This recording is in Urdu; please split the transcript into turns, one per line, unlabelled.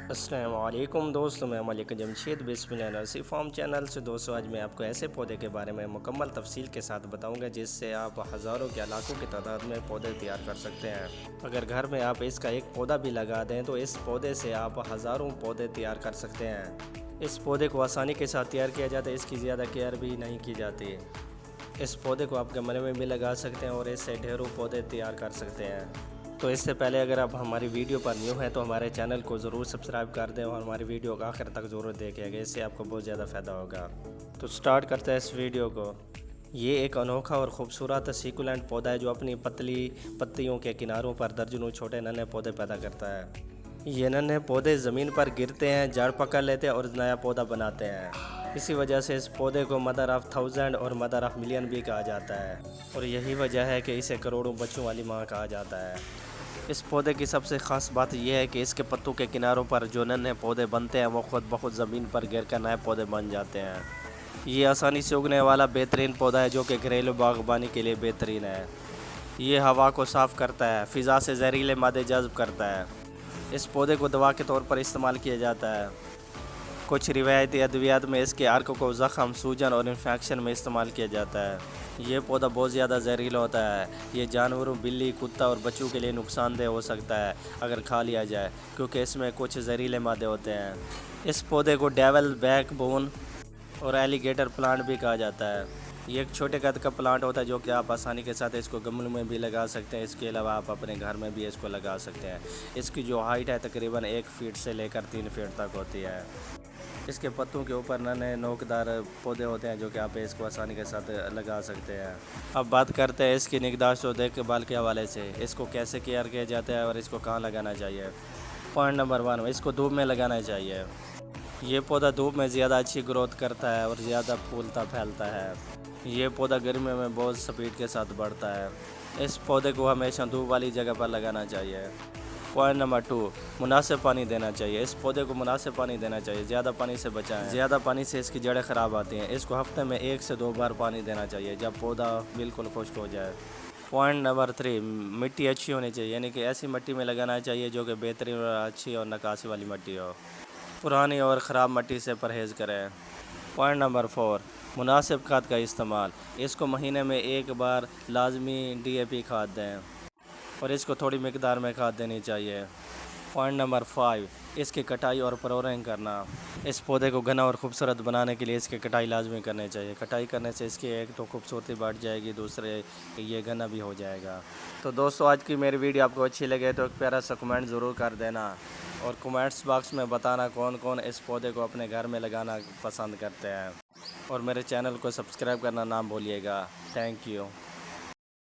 السلام علیکم دوستوں، میں ملک جمشید بسم اللہ نرسری فارم چینل سے دوستوں آج میں آپ کو ایسے پودے کے بارے میں مکمل تفصیل کے ساتھ بتاؤں گا جس سے آپ ہزاروں کے لاکھوں کی تعداد میں پودے تیار کر سکتے ہیں۔ اگر گھر میں آپ اس کا ایک پودا بھی لگا دیں تو اس پودے سے آپ ہزاروں پودے تیار کر سکتے ہیں۔ اس پودے کو آسانی کے ساتھ تیار کیا جاتا ہے، اس کی زیادہ کیئر بھی نہیں کی جاتی۔ اس پودے کو آپ گملے میں بھی لگا سکتے ہیں اور اس سے ڈھیروں پودے تیار کر سکتے ہیں۔ تو اس سے پہلے اگر آپ ہماری ویڈیو پر نیو ہیں تو ہمارے چینل کو ضرور سبسکرائب کر دیں اور ہماری ویڈیو کو آخر تک ضرور دیکھیں گے، اس سے آپ کو بہت زیادہ فائدہ ہوگا۔ تو سٹارٹ کرتے ہیں اس ویڈیو کو۔ یہ ایک انوکھا اور خوبصورت سیکولنٹ پودا ہے جو اپنی پتلی پتیوں کے کناروں پر درجنوں چھوٹے ننھے پودے پیدا کرتا ہے۔ یہ ننھے پودے زمین پر گرتے ہیں، جڑ پکڑ لیتے ہیں اور نیا پودا بناتے ہیں۔ اسی وجہ سے اس پودے کو مدر آف تھاؤزینڈ اور مدر آف ملین بھی کہا جاتا ہے، اور یہی وجہ ہے کہ اسے کروڑوں بچوں والی ماں کہا جاتا ہے۔ اس پودے کی سب سے خاص بات یہ ہے کہ اس کے پتوں کے کناروں پر جو ننھے پودے بنتے ہیں وہ خود بخود زمین پر گر کر نئے پودے بن جاتے ہیں۔ یہ آسانی سے اگنے والا بہترین پودا ہے جو کہ گھریلو باغبانی کے لیے بہترین ہے۔ یہ ہوا کو صاف کرتا ہے، فضا سے زہریلے مادے جذب کرتا ہے۔ اس پودے کو دوا کے طور پر استعمال کیا جاتا ہے۔ کچھ روایتی ادویات میں اس کے ارک کو زخم، سوجن اور انفیکشن میں استعمال کیا جاتا ہے۔ یہ پودا بہت زیادہ زہریلا ہوتا ہے۔ یہ جانوروں، بلی، کتا اور بچوں کے لیے نقصان دہ ہو سکتا ہے اگر کھا لیا جائے، کیونکہ اس میں کچھ زہریلے مادے ہوتے ہیں۔ اس پودے کو ڈیول بیک بون اور ایلیگیٹر پلانٹ بھی کہا جاتا ہے۔ یہ ایک چھوٹے قد کا پلانٹ ہوتا ہے جو کہ آپ آسانی کے ساتھ اس کو گملوں میں بھی لگا سکتے ہیں۔ اس کے علاوہ آپ اپنے گھر میں بھی اس کو لگا سکتے ہیں۔ اس کی جو ہائٹ ہے تقریباً 1 فٹ سے لے کر 3 فٹ تک ہوتی ہے۔ اس کے پتوں کے اوپر ننھے نوکدار پودے ہوتے ہیں جو کہ آپ اس کو آسانی کے ساتھ لگا سکتے ہیں۔ اب بات کرتے ہیں اس کی نگہداشت و دیکھ بھال کے حوالے سے، اس کو کیسے کیئر کیا جاتا ہے اور اس کو کہاں لگانا چاہیے۔ پوائنٹ نمبر 1، اس کو دھوپ میں لگانا چاہیے۔ یہ پودا دھوپ میں زیادہ اچھی گروتھ کرتا ہے اور زیادہ پھولتا پھیلتا ہے۔ یہ پودا گرمیوں میں بہت سپیڈ کے ساتھ بڑھتا ہے۔ اس پودے کو ہمیشہ دھوپ والی جگہ پر لگانا چاہیے۔ پوائنٹ نمبر 2، مناسب پانی دینا چاہیے۔ اس پودے کو مناسب پانی دینا چاہیے، زیادہ پانی سے بچائیں۔ زیادہ پانی سے اس کی جڑیں خراب آتی ہیں۔ اس کو ہفتے میں 1 سے 2 بار پانی دینا چاہیے جب پودا بالکل خشک ہو جائے۔ پوائنٹ نمبر 3، مٹی اچھی ہونی چاہیے، یعنی کہ ایسی مٹی میں لگانا چاہیے جو کہ بہترین اور اچھی اور نکاسی والی مٹی ہو۔ پرانی اور خراب مٹی سے پرہیز کریں۔ پوائنٹ نمبر 4، مناسب کھاد کا استعمال۔ اس کو مہینے میں 1 بار لازمی DAP کھاد دیں اور اس کو تھوڑی مقدار میں کھاد دینی چاہیے۔ پوائنٹ نمبر 5، اس کی کٹائی اور پرورنگ کرنا۔ اس پودے کو گھنا اور خوبصورت بنانے کے لیے اس کی کٹائی لازمی کرنی چاہیے۔ کٹائی کرنے سے اس کی ایک تو خوبصورتی بڑھ جائے گی، دوسرے کہ یہ گھنا بھی ہو جائے گا۔ تو دوستو آج کی میری ویڈیو آپ کو اچھی لگے تو ایک پیارا سا کمنٹ ضرور کر دینا، اور کمنٹس باکس میں بتانا کون کون اس پودے کو اپنے گھر میں لگانا پسند کرتے ہیں، اور میرے چینل کو سبسکرائب کرنا نہ بھولیے گا۔ Thank you.